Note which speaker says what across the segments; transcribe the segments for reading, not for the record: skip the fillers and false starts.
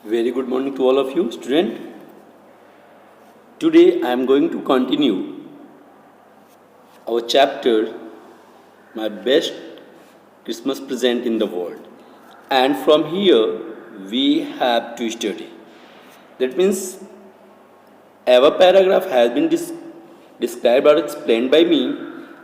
Speaker 1: Very good morning to all of you, student. Today I am going to continue our chapter, My Best Christmas Present in the World. And from here, we have to study. That means, our paragraph has been described or explained by me,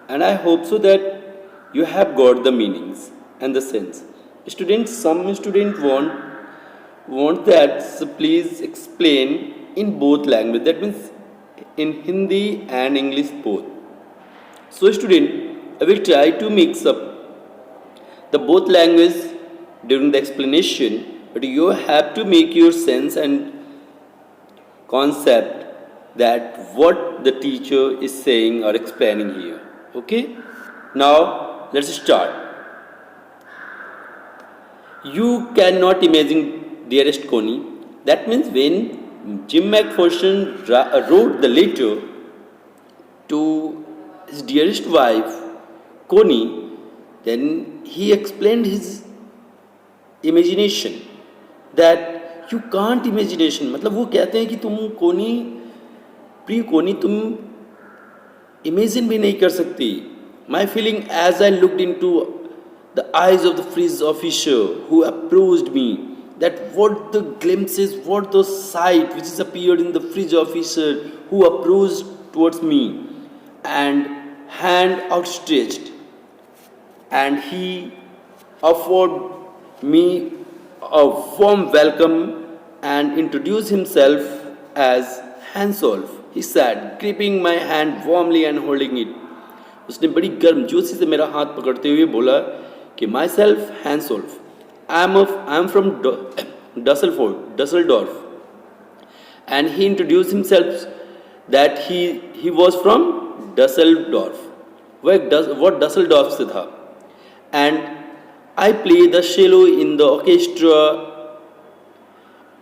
Speaker 1: and I hope so that you have got the meanings and the sense. Students, some students want that, so please explain in both language. That means in Hindi and English both. So student, I will try to mix up the both language during the explanation, but you have to make your sense and concept that what the teacher is saying or explaining here. Okay? Now let's start. You cannot imagine, dearest Connie. That means when Jim McPherson wrote the letter to his dearest wife, Connie, then he explained his imagination that you can't imagination. मतलब वो कहते हैं कि तुम कोनी, प्रिय कोनी, तुम इमेजिन भी नहीं कर सकती. My feeling as I looked into the eyes of the fridge officer who approached me, that what the glimpses, what the sight which is appeared in the fridge officer who approached towards me and hand outstretched, and he offered me a warm welcome and introduced himself as Hansolf. He said, gripping my hand warmly and holding it. उसने बड़ी गर्मजोशी से मेरा हाथ पकड़ते हुए बोला कि my self Hans Wolf, I am from Dusseldorf, and he introduce himself that he was from Dusseldorf. वो डसलडॉर्फ से था. And I play the cello in the orchestra,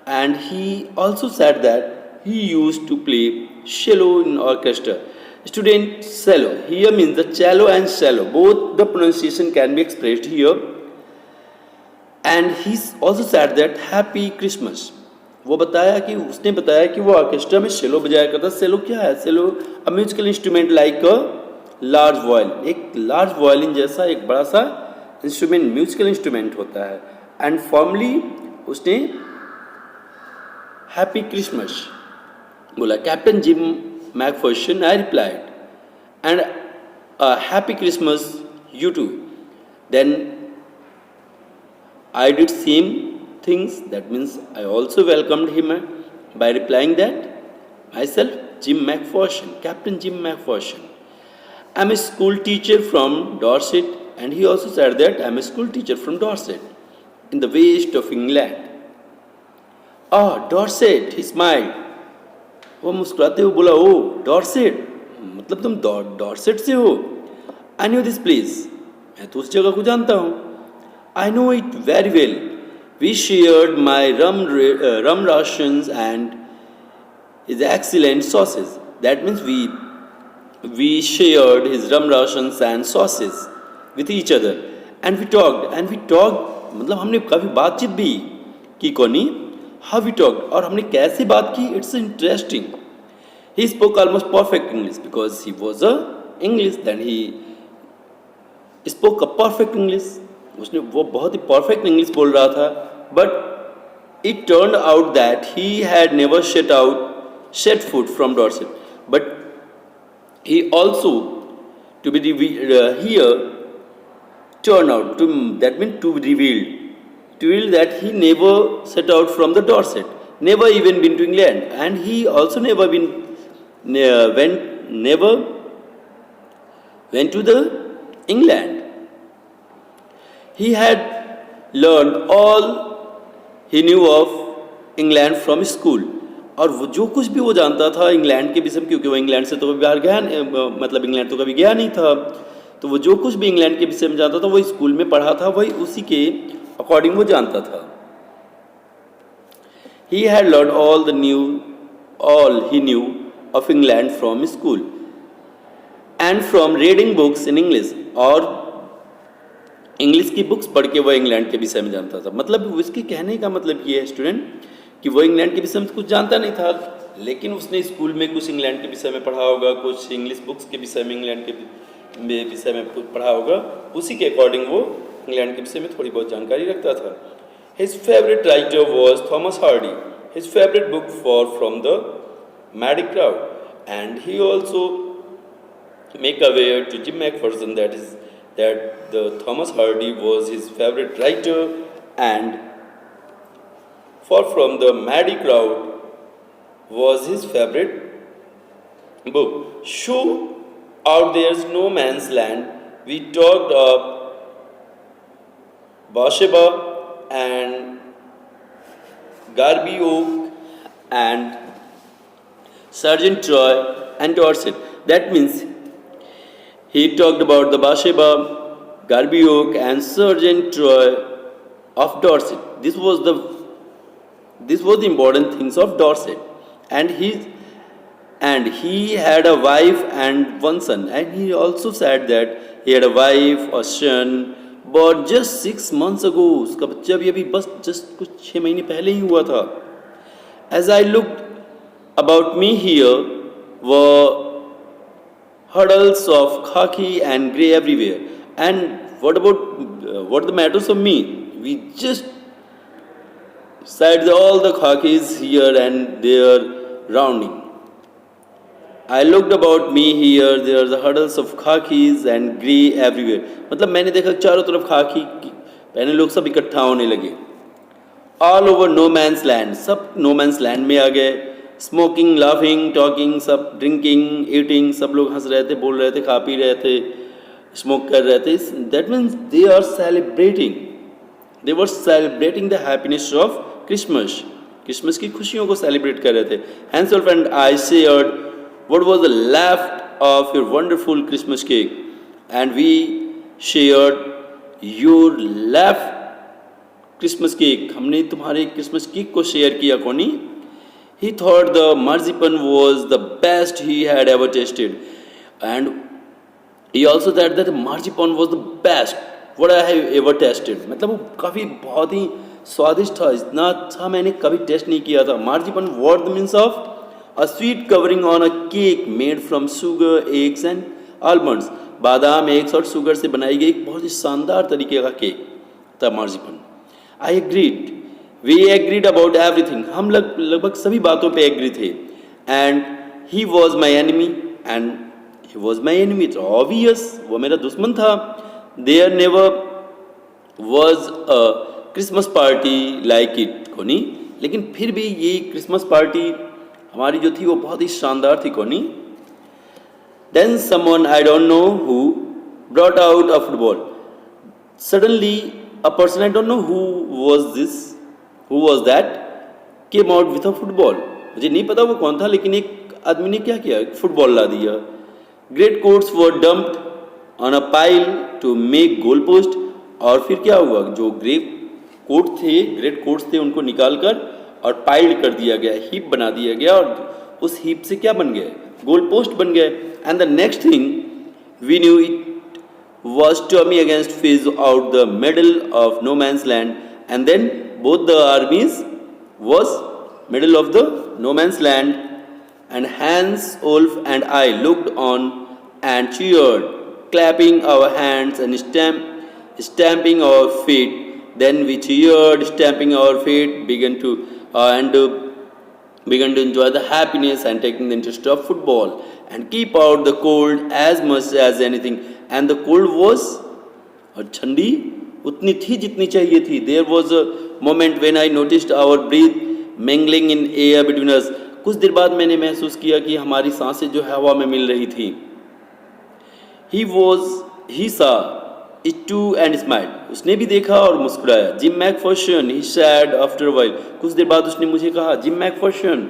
Speaker 1: and he also said that he used to play cello in orchestra. Student, cello here means the cello and cello, both the pronunciation can be expressed here. And he also said that happy Christmas. वो बताया कि उसने बताया कि वो orchestra में सेलो बजाया करता. सेलो क्या है? Cello a musical instrument like a large violin. एक लार्ज वायलिन जैसा एक बड़ा सा इंस्ट्रूमेंट, म्यूजिकल इंस्ट्रूमेंट होता है. एंड फॉर्मली उसने हैप्पी क्रिसमस बोला. Captain Jim Macpherson, I replied, and happy Christmas you too. Then I did same things. That means I also welcomed him by replying that myself, Jim McPherson, Captain Jim McPherson. I'm a school teacher from Dorset, and he also said that I'm a school teacher from Dorset in the west of England. Ah, Dorset, he smiled. वो मुस्कुराते हुए बोला, ओ Dorset, मतलब तुम Dorset से हो. I knew this place, मैं तो उस जगह को जानता हूँ. I know it very well. We shared my rum rations and his excellent sauces. That means we shared his rum rations and sauces with each other, and we talked. मतलब हमने काफ़ी बातचीत भी की. कोनी, how we talked, और हमने कैसे बात की. It's interesting. He spoke almost perfect English because he was a English. Then he spoke a perfect English. उसने वो बहुत ही परफेक्ट इंग्लिश बोल रहा था. But it turn out that he had never set foot from Dorset, but he also to be here turn out to, that mean to revealed that he never set out from the Dorset, never even been to England, and he also never went to the England. He had learned all he knew of England from school. और वो जो कुछ भी वो जानता था England के विषय में, क्योंकि वो इंग्लैंड से तो कभी बाहर गया, मतलब इंग्लैंड तो कभी गया नहीं था, तो वो जो कुछ भी इंग्लैंड के विषय में जानता था वो स्कूल में पढ़ा था, वही उसी के अकॉर्डिंग वो जानता था. He had learned all he knew of England from school and from reading books in English. और इंग्लिश की बुक्स पढ़ के वह इंग्लैंड के विषय में जानता था. मतलब इसके कहने का मतलब ये है स्टूडेंट कि वो इंग्लैंड के विषय में कुछ जानता नहीं था, लेकिन उसने स्कूल में कुछ इंग्लैंड के विषय में पढ़ा होगा, कुछ इंग्लिश बुक्स के विषय में इंग्लैंड के विषय में कुछ पढ़ा होगा, उसी के अकॉर्डिंग वो इंग्लैंड के विषय में थोड़ी बहुत जानकारी रखता था। His favourite writer was Thomas Hardy, his favourite book far from the madding crowd, and he also make aware to Jim McPherson that the Thomas Hardy was his favorite writer, and Far From the Maddie Crowd was his favorite book. Show Out There's No Man's Land, we talked of Bathsheba and Garby Oak and Sergeant Troy and Dorset. That means he talked about the Bathsheba, Garby Oak, and Sergeant Troy of Dorset. This was the important things of Dorset, and he had a wife and one son. And he also said that he had a wife, a son, but just 6 months ago. उसका बच्चा भी अभी बस just कुछ 6 महीने पहले ही हुआ था. As I looked about me here were huddles of khaki and grey everywhere. And what the matters of me? We just said all the khakis here and there rounding. I looked about me here, there are the huddles of khakis and grey everywhere. मतलब मैंने देखा चारों तरफ खाकी पहने लोग सब इकट्ठा होने लगे. All over no man's land, सब no man's land में आ गए. स्मोकिंग, लाफिंग, टॉकिंग, सब ड्रिंकिंग, ईटिंग, सब लोग हंस रहे थे, बोल रहे थे, खा पी रहे थे, स्मोक कर रहे थे. That means they are celebrating, they were celebrating the happiness of Christmas. Christmas की खुशियों को सेलिब्रेट कर रहे थे. Hans Wolf and I shared what was the left of your wonderful Christmas cake, and we shared your left Christmas cake. हमने तुम्हारे Christmas cake को share किया. कोनी he thought the marzipan was the best he had ever tasted, and he also said that the marzipan was the best what I have ever tasted. मतलब वो काफ़ी बहुत ही स्वादिष्ट था, इतना अच्छा मैंने कभी टेस्ट नहीं किया था. marzipan what the means of a sweet covering on a cake made from sugar, eggs and almonds. बादाम, एग्स और शुगर से बनाई गई एक बहुत ही शानदार तरीके का केक था marzipan. I agreed. We agreed about everything. हम लगभग सभी बातों पे एग्री थे. And he was my enemy, and he was my enemy. It's obvious. वो मेरा दुश्मन था. There never was a Christmas party like it, कोनी. लेकिन फिर भी ये क्रिसमस पार्टी हमारी जो थी वो बहुत ही शानदार थी, कोनी. Then someone I don't know who brought out a football. Suddenly a person I don't know who was that came out with a football. मुझे नहीं पता वो कौन था, लेकिन एक आदमी ने क्या किया, फुटबॉल ला दिया. Great coats were dumped on a pile to make goal post. और फिर क्या हुआ, जो ग्रेट कोट्स थे उनको निकाल कर और पाइल कर दिया गया, हीप बना दिया गया, और उस हीप से क्या बन गया, गोल पोस्ट बन गए. And the next thing we knew it was Tommy against Fizz out the middle of no man's land, and then both the armies was middle of the no man's land, and Hans, Ulf and I looked on and cheered, clapping our hands and stamping our feet. Then we cheered, stamping our feet, began to enjoy the happiness and taking the interest of football and keep out the cold as much as anything. And the cold was, और ठंडी उतनी थी जितनी चाहिए थी. There was a moment when I noticed our breath mingling in air between us. कुछ देर बाद मैंने महसूस किया कि हमारी सांसें जो है हवा में मिल रही थी. He saw it too and smiled. उसने भी देखा और मुस्कुराया. Jim McPherson, he said after a while. कुछ देर बाद उसने मुझे कहा, Jim McPherson,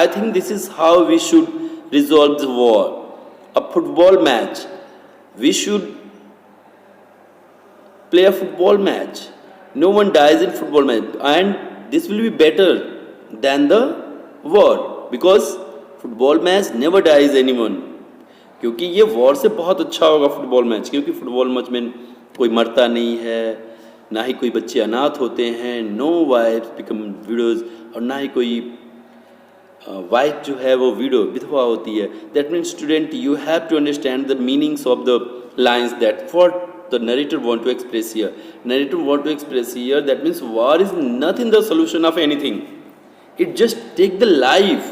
Speaker 1: I think this is how we should resolve the war. A football match. We should play a football match. No one dies in football match, and this will be better than the war because football match never dies anyone. क्योंकि ये war से बहुत अच्छा होगा football match, क्योंकि football match में कोई मरता नहीं है, ना ही कोई बच्चे अनाथ होते हैं, नो वाइफ्स बिकम विडोज, और ना ही कोई वाइफ जो है वो विधवा होती है. That means student you have to understand the meanings of the lines that for the narrator want to express here. Narrator want to express here that means war is nothing the solution of anything. It just take the life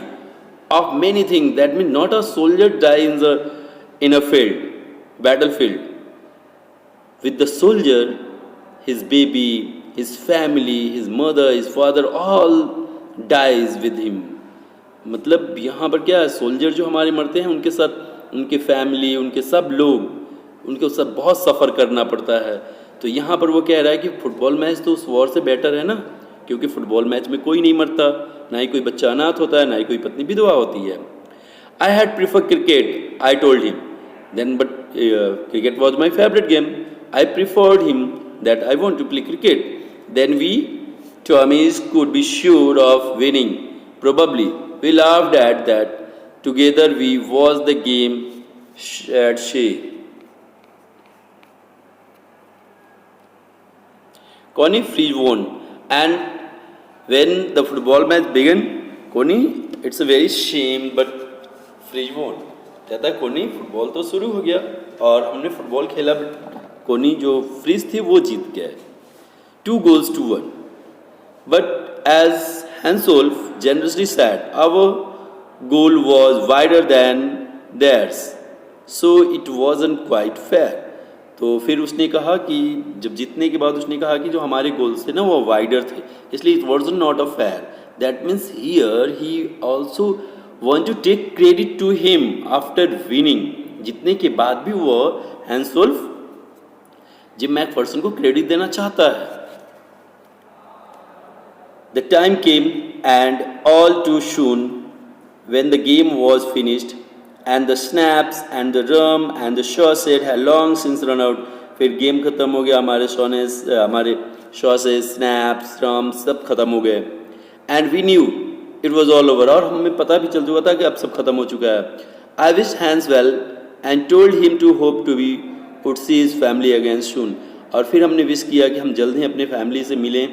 Speaker 1: of many things. That means not a soldier die in a field, battlefield. With the soldier, his baby, his family, his mother, his father, all dies with him. मतलब यहाँ पर क्या है, soldier जो हमारे मरते हैं उनके साथ उनके फैमिली, उनके सब लोग, उनको सब बहुत सफ़र करना पड़ता है. तो यहाँ पर वो कह रहा है कि फुटबॉल मैच तो उस वॉर से बेटर है ना, क्योंकि फुटबॉल मैच में कोई नहीं मरता, ना ही कोई बच्चा अनाथ होता है, ना ही कोई पत्नी विधवा होती है. I had prefer cricket, I told him. Then but cricket was my favourite game. I preferred him that I want to play cricket. Then we Tommy's could be sure of winning. Probably. We laughed at that. Together we watched the game at Shea. Connie Free won. And when the football match began, Connie, it's a very shame, but Free won. कहता है कोनी football तो शुरू हो गया और हमने football खेला, बट कोनी जो फ्रीज थी वो जीत गया. 2-1. But as Hansolf generously said, our goal was wider than theirs, so it wasn't quite fair. तो फिर उसने कहा कि जब जीतने के बाद उसने कहा कि जो हमारे गोल्स थे ना वो वाइडर थे, इसलिए it was not a fair. That means here he also want to take credit to him after winning. जीतने के बाद भी वो हैंसोल्फ जिम मैकफर्सन को क्रेडिट देना चाहता है. The time came, and all too soon, when the game was finished, and the snaps and the rum and the sauces had long since run out. फिर गेम ख़त्म हो गया, हमारे sauces, snaps, rum सब ख़त्म हो गए. And we knew it was all over. और हमें पता भी चल चुका था कि अब सब ख़त्म हो चुका है. I wished Hans well and told him to hope to be would see his family again soon. और फिर हमने विश किया कि हम जल्द ही अपने फैमिली से मिलें.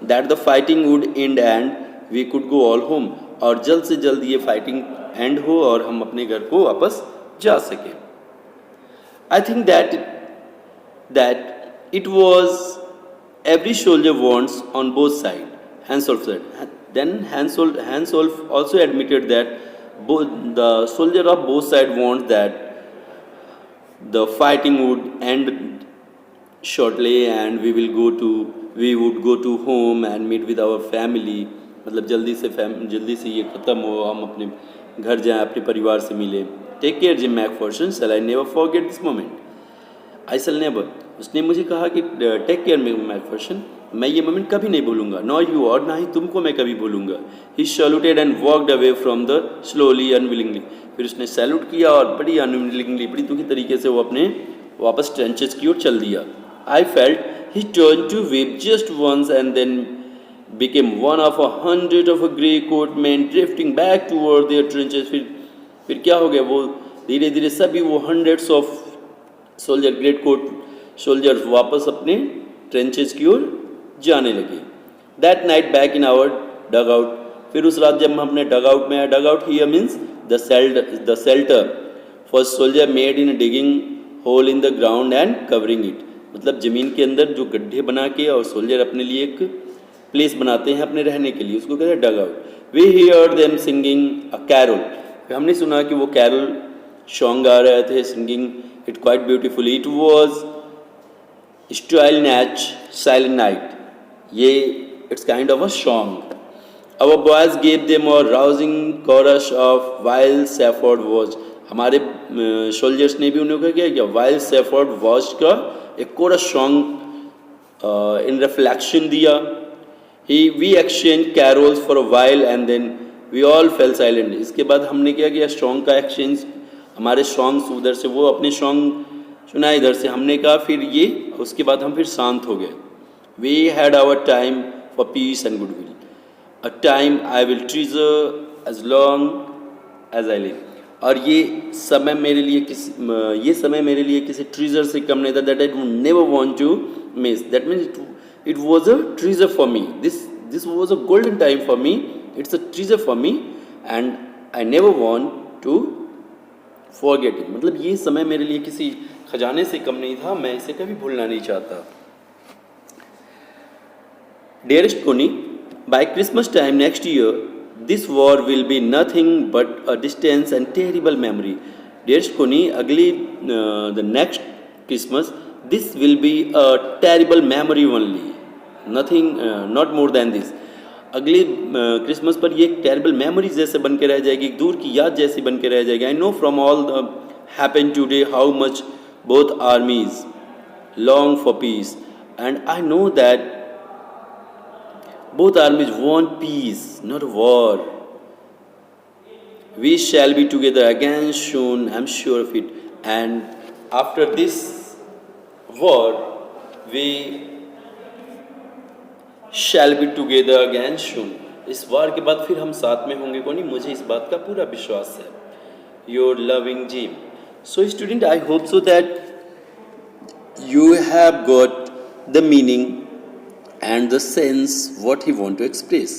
Speaker 1: That the fighting would end and we could go all home. और जल्द से जल्द ये फाइटिंग एंड हो और हम अपने घर को वापस जा सकें. I think that it was every soldier wants on both sides, Hansolf said. Then Hansolf also admitted that both the soldier of both sides wants that the fighting would end shortly and we would go to home and meet with our family. मतलब जल्दी से ये ख़त्म हो, हम अपने घर जाएं, अपने परिवार से मिलें. Take care Jim McPherson, shall I never forget this moment. I shall never. उसने मुझे कहा कि टेक केयर मैकफर्सन, मैं ये मोमेंट कभी नहीं भूलूंगा. नॉट यू, और ना ही तुमको मैं कभी भूलूंगा. He saluted and walked away from the slowly unwillingly. फिर उसने सैल्यूट किया और बड़ी अनविलिंगली, बड़ी दुखी तरीके से वो अपने वापस ट्रेंचेस की ओर चल दिया. I felt he turned to weep just once and then became one of 100 of a grey coat men drifting back toward their trenches. फिर क्या हो गया, वो धीरे धीरे सभी वो hundreds of soldier grey coat soldiers वापस अपने ट्रेंचेस की ओर जाने लगे. That night back in our dugout. फिर उस रात जब हम अपने डगआउट में आए, dugout here means the shelter for soldier made in digging hole in the ground and covering it. मतलब ज़मीन के अंदर जो गड्ढे बना के और सोल्जर अपने लिए एक प्लेस बनाते हैं अपने रहने के लिए, उसको कहते हैं dug out. We hear them singing a carol. हमने सुना कि वो कैरोल सॉन्ग गा रहे थे, singing it quite beautifully. It was Stille Nacht silent night. ये it's kind of a song. Our boys gave them or rousing chorus of wild shepherd watch. हमारे soldiers ने भी उन्हें क्या किया, वाइल्ड सेफर्ड वॉच का एक कोरस सॉन्ग इन रिफ्लेक्शन दिया. We exchange carols for a while and then we all fell silent. इसके बाद हमने क्या किया, सॉन्ग का एक्सचेंज, हमारे सॉन्ग्स उधर से वो अपने सॉन्ग सुना, इधर से हमने कहा, फिर ये उसके बाद हम फिर शांत हो गए. We had our time for peace and goodwill, a time I will treasure as long as I live. और ये समय मेरे लिए किसी ट्रीजर से कम नहीं था. That I would never want to miss. That means it was a treasure for me. This was a golden time for me. It's a treasure for me and I never want to forget it. मतलब ये समय मेरे लिए किसी खजाने से कम नहीं था, मैं इसे कभी भूलना नहीं चाहता. Dearest Connie, by Christmas time next year, this war will be nothing but a distant and terrible memory. Dearest Connie, अगली the next Christmas, this will be a terrible memory only. Nothing, not more than this. अगली Christmas पर ये एक terrible memory जैसे बन के रह जाएगी, एक दूर की याद जैसी बन के रह जाएगी. I know from all the happen today how much both आर्मीज long for peace and I know that both armies want peace, not war. We shall be together again soon, I'm sure of it. And after this war, we shall be together again soon. इस वार के बाद फिर हम साथ में होंगे कोनी, मुझे इस बात का पूरा विश्वास है. Your loving Jim. So student, I hope so that you have got the meaning and the sense what he want to express.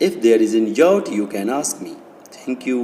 Speaker 1: If there is any doubt, you can ask me. Thank you.